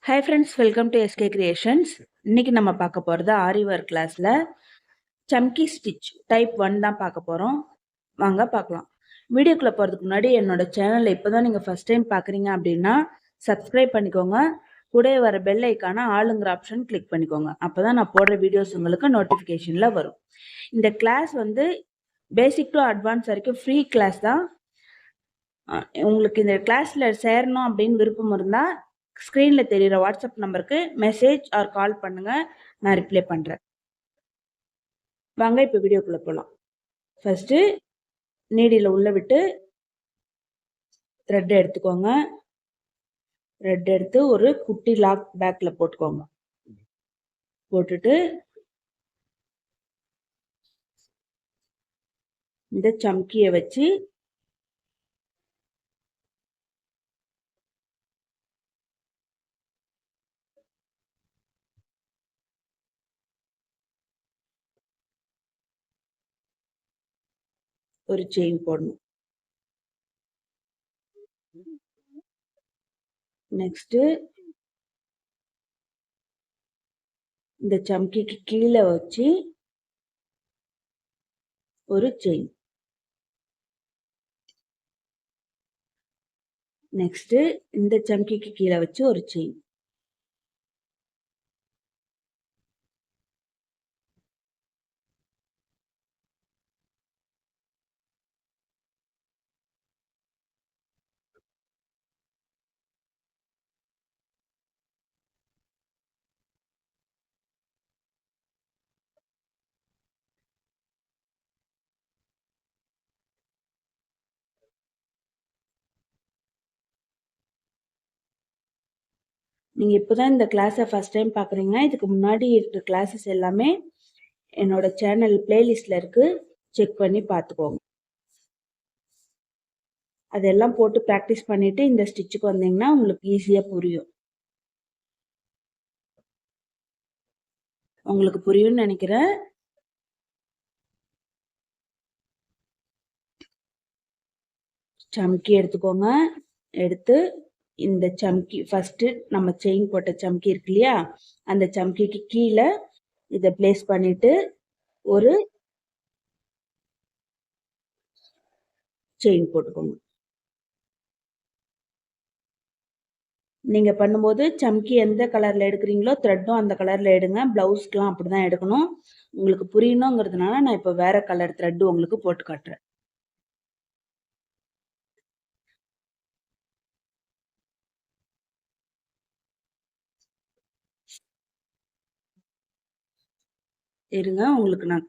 Hi friends, welcome to SK creations. இன்னைக்கு நம்ம பார்க்க போகிறது ஆரி ஒர்க் கிளாஸில் சம்கி ஸ்டிச் டைப் 1 தான் பார்க்க போகிறோம். வாங்க பார்க்கலாம். வீடியோக்குள்ளே போகிறதுக்கு முன்னாடி என்னோட சேனலில் இப்போ தான் நீங்கள் ஃபஸ்ட் டைம் பார்க்குறீங்க அப்படின்னா சப்ஸ்கிரைப் பண்ணிக்கோங்க. கூட வர பெல் ஐக்கான ஆளுங்கிற ஆப்ஷன் கிளிக் பண்ணிக்கோங்க. அப்போ தான் நான் போடுற வீடியோஸ் உங்களுக்கு நோட்டிஃபிகேஷனில் வரும். இந்த கிளாஸ் வந்து பேசிக் டு அட்வான்ஸ் வரைக்கும் ஃப்ரீ கிளாஸ் தான். உங்களுக்கு இந்த கிளாஸில் சேரணும் அப்படின்னு விருப்பம் இருந்தால் ஸ்க்ரீனில் தெரிகிற வாட்ஸ்அப் நம்பருக்கு மெசேஜ் ஆர் கால் பண்ணுங்கள், நான் ரிப்ளை பண்ணுறேன். வாங்க இப்போ வீடியோக்குள்ளே போகலாம். ஃபஸ்ட்டு நீடியில் உள்ளே விட்டு த்ரெட் எடுத்துக்கோங்க. த்ரெட் எடுத்து ஒரு குட்டி லாக் பேக்கில் போட்டுக்கோங்க. போட்டுட்டு இந்த சம்கியை வச்சு ஒரு செயின் போடணும். நெக்ஸ்ட்டு இந்த சம்கிக்கு கீழே வச்சு ஒரு செயின். நெக்ஸ்ட்டு இந்த சம்கிக்கு கீழே வச்சு ஒரு செயின். நீங்கள் இப்போ தான் இந்த கிளாஸை ஃபஸ்ட் டைம் பார்க்குறீங்க. இதுக்கு முன்னாடி இருக்கிற கிளாஸஸ் எல்லாமே என்னோட சேனல் பிளேலிஸ்டில் இருக்குது, செக் பண்ணி பார்த்துக்கோங்க. அதெல்லாம் போட்டு ப்ராக்டிஸ் பண்ணிவிட்டு இந்த ஸ்டிச்சுக்கு வந்தீங்கன்னா உங்களுக்கு ஈஸியாக புரியும். உங்களுக்கு புரியும்னு நினைக்கிறேன். சம்கி எடுத்துக்கோங்க. எடுத்து இந்த சம்கி ஃபஸ்ட்டு நம்ம செயின் போட்ட சம்கி இருக்கு இல்லையா, அந்த சம்கிக்கு கீழே இதை பிளேஸ் பண்ணிவிட்டு ஒரு செயின் போட்டுக்கோங்க. நீங்கள் பண்ணும்போது சம்கி எந்த கலரில் எடுக்கிறீங்களோ த்ரெட்டும் அந்த கலரில் எடுங்க. ப்ளவுஸ்க்கெலாம் அப்படி தான் எடுக்கணும். உங்களுக்கு புரியணுங்கிறதுனால நான் இப்போ வேறு கலர் த்ரெட்டு உங்களுக்கு போட்டு காட்டுறேன். இருங்க, உங்களுக்கு நான்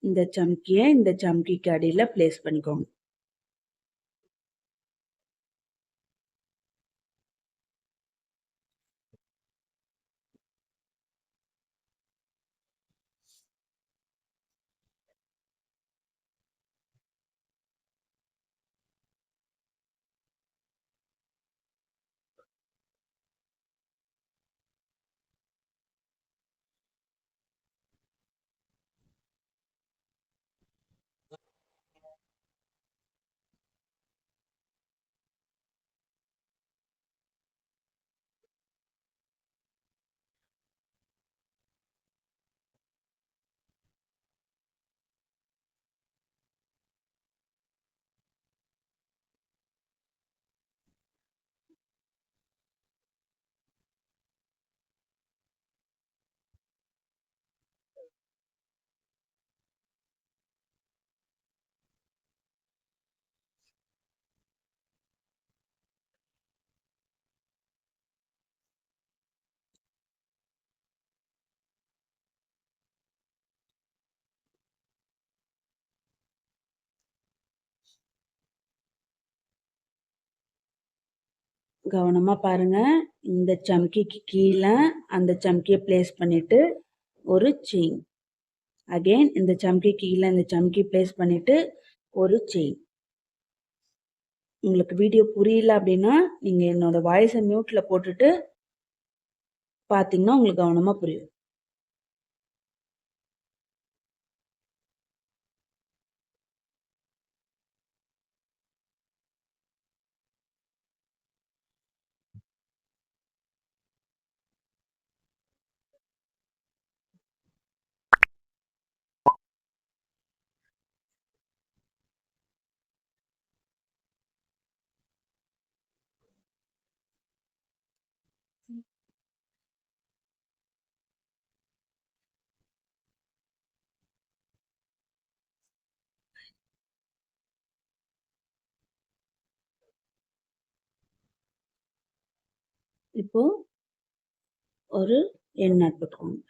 இந்த சம்கியை இந்த சம்கிக்கு அடியில் பிளேஸ் பண்ணிக்கோங்க. கவனமாக பாருங்கள். இந்த சம்கிக்கு கீழே அந்த சம்கியை பிளேஸ் பண்ணிட்டு ஒரு செயின். அகைன் இந்த சம்கி கீழே இந்த சம்கி பிளேஸ் பண்ணிட்டு ஒரு செயின். உங்களுக்கு வீடியோ புரியல அப்படின்னா நீங்கள் என்னோட வாய்ஸை மியூட்டில் போட்டுட்டு பார்த்தீங்கன்னா உங்களுக்கு கவனமாக புரியும். இப்போ ஒரு எண்ணெய் போட்டுக்கோங்க.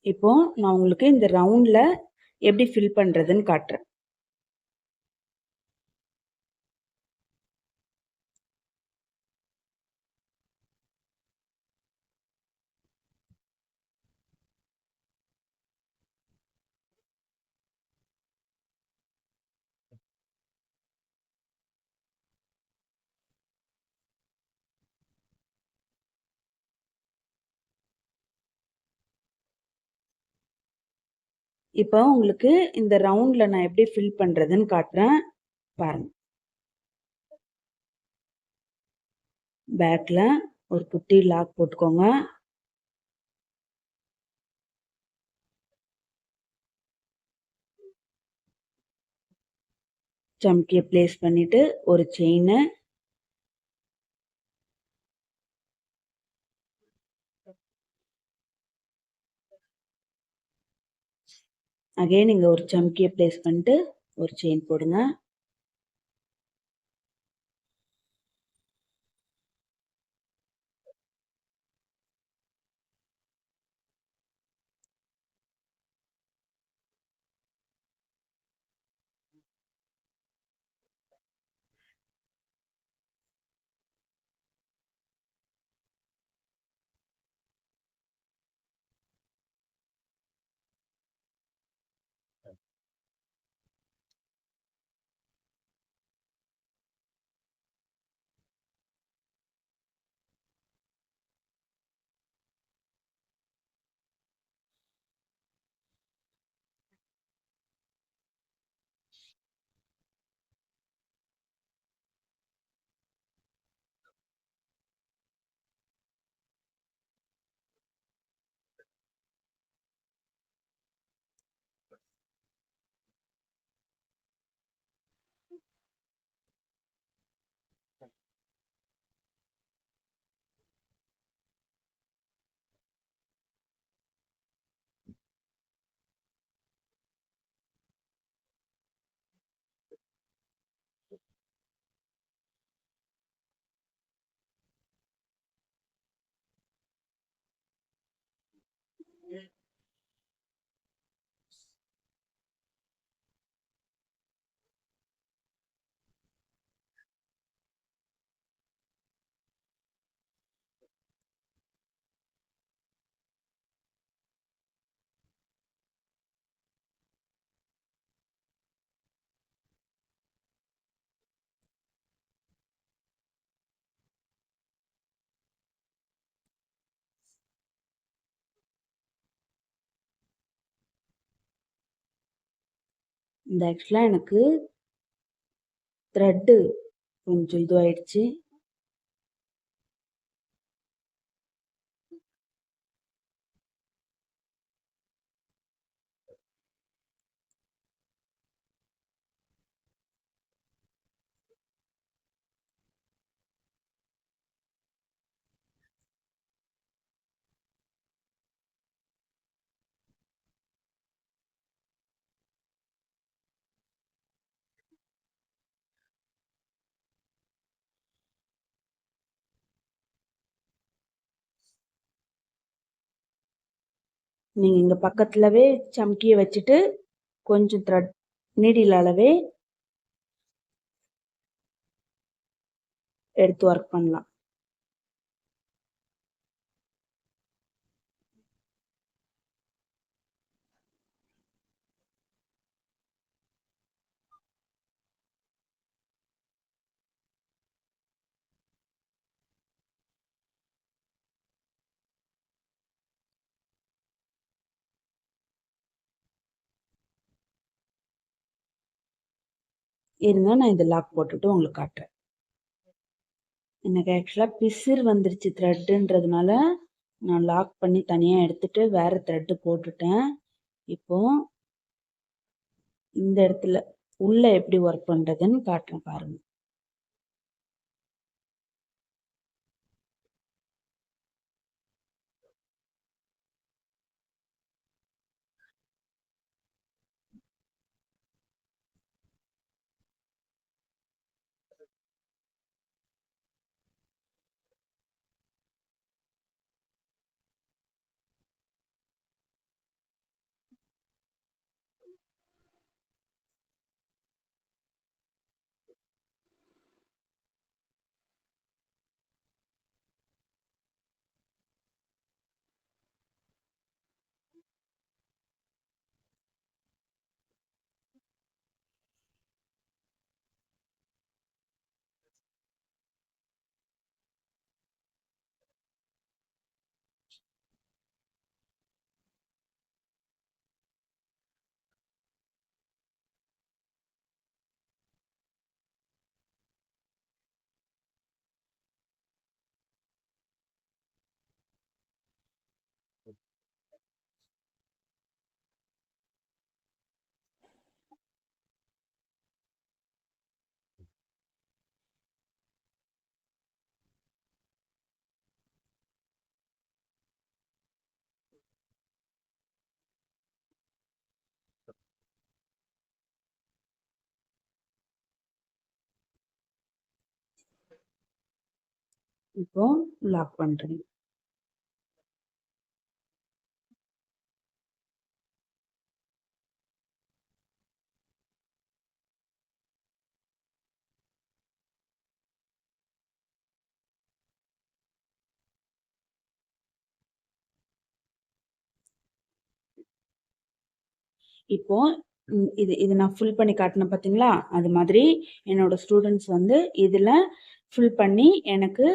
இப்போ நான் உங்களுக்கு இந்த ரவுண்ட்ல எப்படி ஃபில் பண்றதுன்னு காட்டுறேன். இப்போ உங்களுக்கு இந்த ரவுண்ட்ல நான் எப்படி ஃபில் பண்றதுன்னு காட்டுறேன் பாருங்க. பேக்ல ஒரு குட்டி லாக் போட்டுக்கோங்க. சம்கியை பிளேஸ் பண்ணிட்டு ஒரு செயின். அகைன் இங்க ஒரு சம்கியை பிளேஸ் பண்ணிட்டு ஒரு செயின் போடுங்க. இந்த ஆக்சுவலா எனக்கு த்ரெட்டு கொஞ்சம் இதுவாயிடுச்சு. நீங்கள் இங்கே பக்கத்துலவே சம்கியை வச்சுட்டு கொஞ்சம் த்ரெட் நீடில் அளவே எடுத்து ஒர்க் பண்ணலாம். இருங்க, நான் இந்த லாக் போட்டுட்டு உங்களுக்கு காட்டுறேன். எனக்கு ஆக்சுவலாக பிசிறு வந்துருச்சு த்ரெட்டுன்றதுனால நான் லாக் பண்ணி தனியாக எடுத்துட்டு வேறு த்ரெட்டு போட்டுட்டேன். இப்போ இந்த இடத்துல உள்ள எப்படி ஒர்க் பண்ணுறதுன்னு காட்டுறேன் பாருங்க. இப்போ லாக் பண்ணுறேன். இப்போ இது இது நான் ஃபில் பண்ணி காட்டினேன் பார்த்தீங்களா? அது மாதிரி என்னோட ஸ்டூடெண்ட்ஸ் வந்து இதில் ஃபில் பண்ணி எனக்கு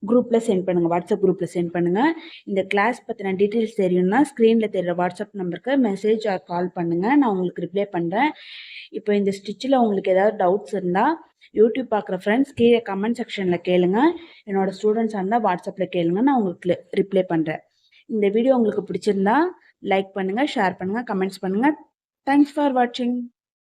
குரூப்பில் சென்ட் பண்ணுங்கள், வாட்ஸ்அப் குரூப்பில் சென்ட் பண்ணுங்கள். இந்த கிளாஸ் பற்றின டீட்டெயில்ஸ் தெரியும்னா ஸ்க்ரீனில் தெரிகிற வாட்ஸ்அப் நம்பருக்கு மெசேஜ் ஆர் கால் பண்ணுங்கள், நான் உங்களுக்கு ரிப்ளை பண்ணுறேன். இப்போ இந்த ஸ்டிச்சில் உங்களுக்கு ஏதாவது டவுட்ஸ் இருந்தால் யூடியூப் பார்க்குற ஃப்ரெண்ட்ஸ் கீழே கமெண்ட் செக்ஷனில் கேளுங்க. என்னோடய ஸ்டூடெண்ட்ஸாக இருந்தால் வாட்ஸ்அப்பில் கேளுங்க, நான் உங்களுக்கு ரிப்ளை பண்ணுறேன். இந்த வீடியோ உங்களுக்கு பிடிச்சிருந்தா லைக் பண்ணுங்கள், ஷேர் பண்ணுங்கள், கமெண்ட்ஸ் பண்ணுங்கள். தேங்க்ஸ் ஃபார் வாட்சிங்.